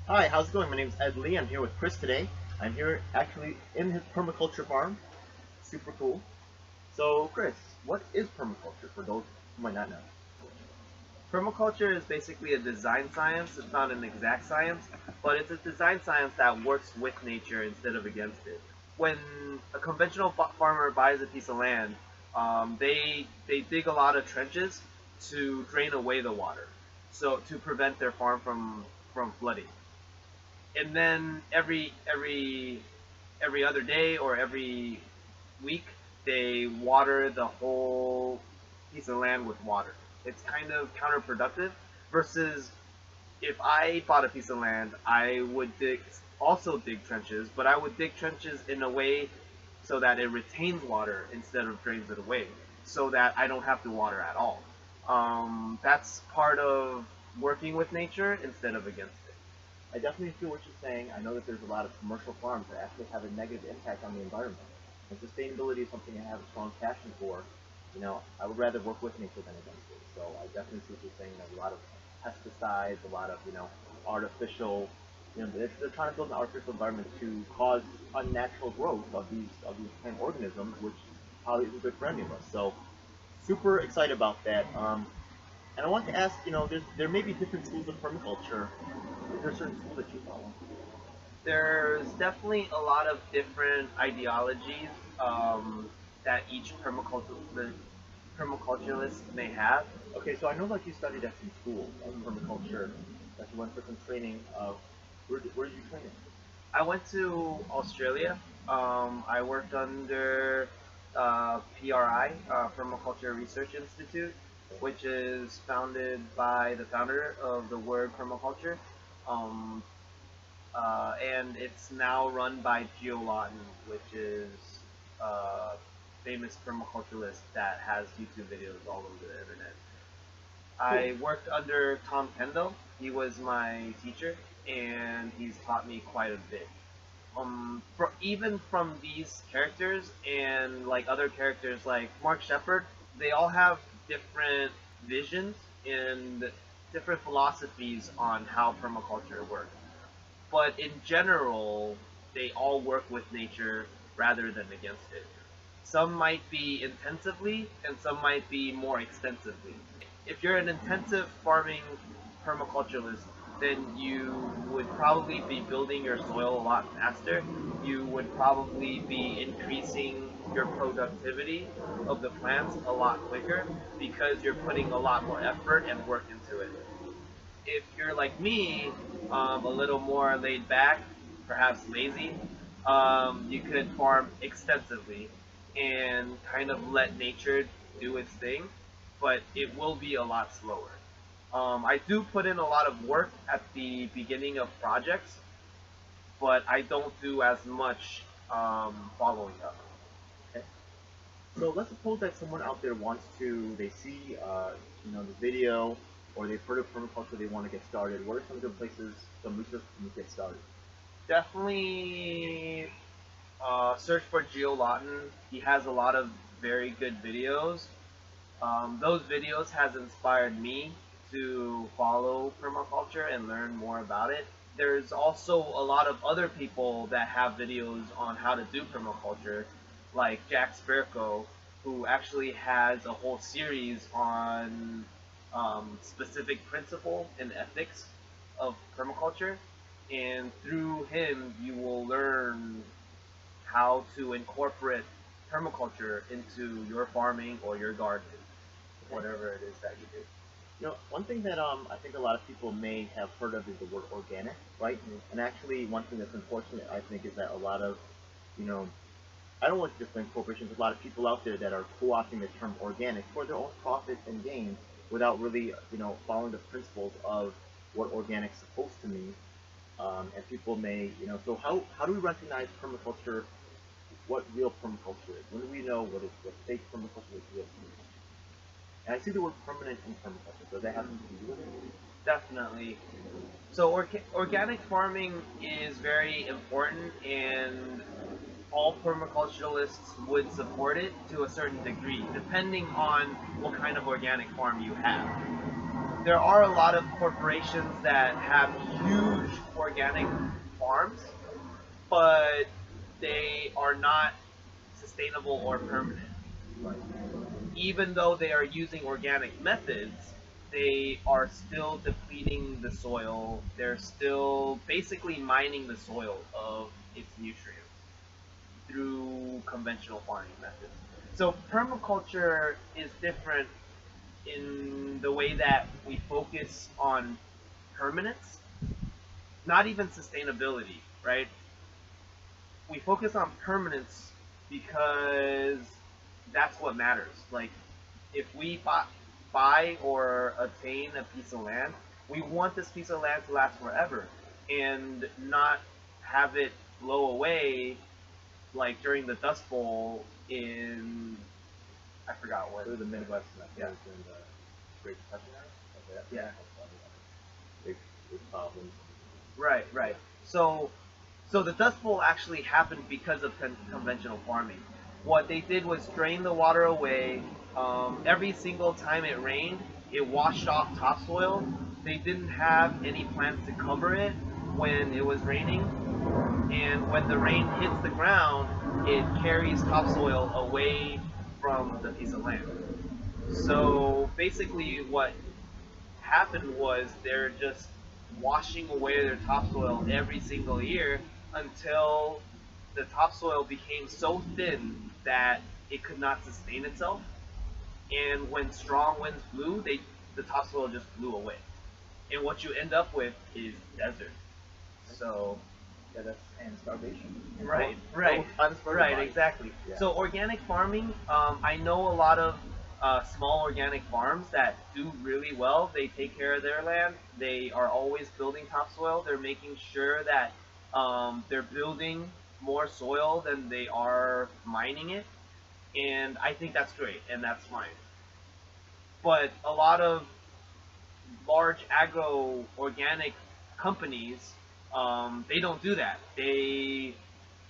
Hi, how's it going? My name is Ed Lee. I'm here with Chris today. I'm here actually in his permaculture farm. Super cool. So, Chris, what is permaculture for those who might not know? Permaculture is basically a design science. It's not an exact science, but it's a design science that works with nature instead of against it. When a conventional farmer buys a piece of land, they dig a lot of trenches to drain away the water, so to prevent their farm from flooding. And then every other day or every week, they water the whole piece of land with water. It's kind of counterproductive versus if I bought a piece of land, I would also dig trenches, but I would dig trenches in a way so that it retains water instead of drains it away, so that I don't have to water at all. That's part of working with nature instead of against it. I definitely feel what you're saying. I know that there's a lot of commercial farms that actually have a negative impact on the environment. And sustainability is something I have a strong passion for. I would rather work with nature than against it. So I definitely see what you're saying. There's a lot of pesticides, a lot of, artificial, they're trying to build an artificial environment to cause unnatural growth of these plant organisms, which probably isn't good for any of us. So super excited about that. And I want to ask, there may be different schools of permaculture. Is there a certain school that you follow? There's definitely a lot of different ideologies that each permaculturalist may have. Okay, so I know like you studied at some school of permaculture, that you went for some training. Where did you train it? I went to Australia. I worked under PRI, Permaculture Research Institute, which is founded by the founder of the word permaculture. Um, and it's now run by Geo Lawton, which is a famous permaculturalist that has YouTube videos all over the internet. Cool. I worked under Tom Kendall. He was my teacher, and he's taught me quite a bit. Even from these characters and like other characters like Mark Shepard, they all have different visions and different philosophies on how permaculture works. But in general, they all work with nature rather than against it. Some might be intensively, and some might be more extensively. If you're an intensive farming permaculturalist, then you would probably be building your soil a lot faster. You would probably be increasing your productivity of the plants a lot quicker because you're putting a lot more effort and work into it. If you're like me, a little more laid back, perhaps lazy, you could farm extensively and kind of let nature do its thing, but it will be a lot slower. I do put in a lot of work at the beginning of projects, but I don't do as much following up. Okay. So let's suppose that someone out there wants to, they see, the video, or they've heard of permaculture, they want to get started. What are some good places, some research to get started? Definitely search for Geo Lawton. He has a lot of very good videos. Those videos has inspired me to follow permaculture and learn more about it. There's also a lot of other people that have videos on how to do permaculture, like Jack Spirko, who actually has a whole series on specific principle and ethics of permaculture. And through him, you will learn how to incorporate permaculture into your farming or your garden, Okay. whatever it is that you do. One thing that I think a lot of people may have heard of is the word organic, right? And actually, one thing that's unfortunate, I think, is that a lot of, you know, I don't want to just blame corporations. There's a lot of people out there that are co-opting the term organic for their own profit and gain without really, following the principles of what organic's supposed to mean. And people may, so how do we recognize permaculture, what real permaculture is? When do we know what fake permaculture is, real permaculture? And I see the word permanent in permaculture. Does that have something to do with it? Definitely. So organic farming is very important, and all permaculturalists would support it to a certain degree, depending on what kind of organic farm you have. There are a lot of corporations that have huge organic farms, but they are not sustainable or permanent. Right. Even though they are using organic methods, they are still depleting the soil. They're still basically mining the soil of its nutrients through conventional farming methods. So permaculture is different in the way that we focus on permanence, not even sustainability, right? We focus on permanence because that's what matters. Like, if we buy or attain a piece of land, we want this piece of land to last forever and not have it blow away like during the Dust Bowl in, I forgot what. Through the Midwest, Yeah. in the Great Depression era. Okay, Yeah. Big, big problems. Right, right. So the Dust Bowl actually happened because of conventional farming. What they did was drain the water away. Every single time it rained, it washed off topsoil. They didn't have any plants to cover it when it was raining. And when the rain hits the ground, it carries topsoil away from the piece of land. So basically what happened was they're just washing away their topsoil every single year until the topsoil became so thin that it could not sustain itself. And when strong winds blew, the topsoil just blew away. And what you end up with is desert. So Yeah, and starvation. right, exactly. Yeah. So organic farming, I know a lot of small organic farms that do really well. They take care of their land. They are always building topsoil. They're making sure that they're building more soil than they are mining it, and I think that's great and that's fine. But a lot of large agro organic companies, they don't do that. They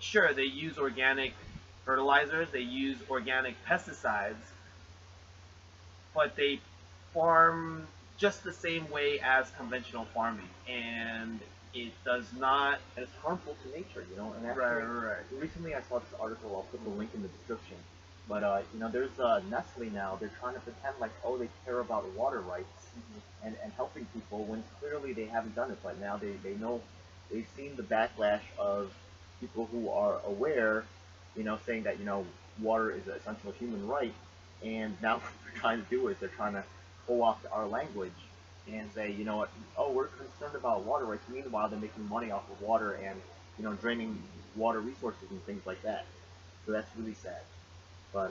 use organic fertilizers, they use organic pesticides, but they farm just the same way as conventional farming, and it does not. And it's harmful to nature, And Right, actually, right. recently I saw this article. I'll put the link in the description. But there's Nestle now. They're trying to pretend like, oh, they care about water rights and helping people when clearly they haven't done it. But now they know, they've seen the backlash of people who are aware, saying that water is an essential human right, and now what they're trying to do is they're trying to pull off our language and say, you know what, oh, we're concerned about water rights. Meanwhile, they're making money off of water and draining water resources and things like that. So that's really sad. But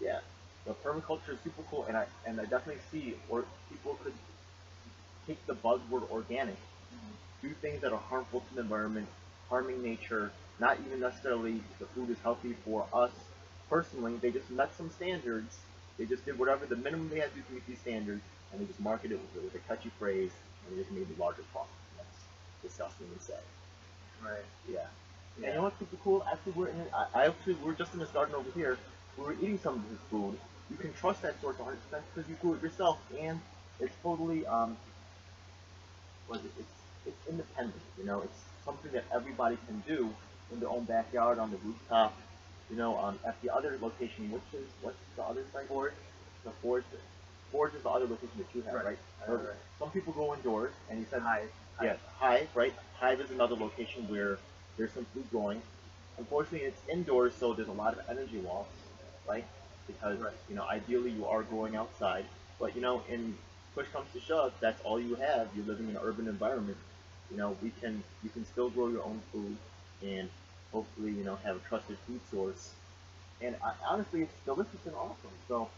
yeah, the permaculture is super cool, and I definitely see, or people could take the buzzword organic, do things that are harmful to the environment, harming nature. Not even necessarily the food is healthy for us personally. They just met some standards. They just did whatever the minimum they had to do to meet these standards, and they just marketed it with a catchy phrase, and they just made a larger profit. That's disgusting to say. Right. Yeah. Yeah. And you know what's super cool? Actually, we're just in this garden over here. We were eating some of his food. You can trust that source 100% because you grew it yourself, and it's totally it's independent. It's something that everybody can do in their own backyard, on the rooftop. At the other location, what's the other site? Forge. The Forge. Forge is the other location that you have, right? So some people go indoors, and you said Hive. Yes, Hive, right? Hive is another location where there's some food growing. Unfortunately, it's indoors, so there's a lot of energy loss, right? Because ideally you are growing outside, but in push comes to shove, that's all you have. You're living in an urban environment. You can still grow your own food, and hopefully have a trusted food source. And honestly, it's delicious and awesome. So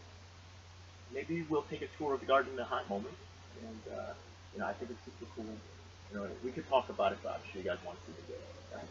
maybe we'll take a tour of the garden in a hot moment, and I think it's super cool. We could talk about it, but I'm sure you guys want to see the video. Right?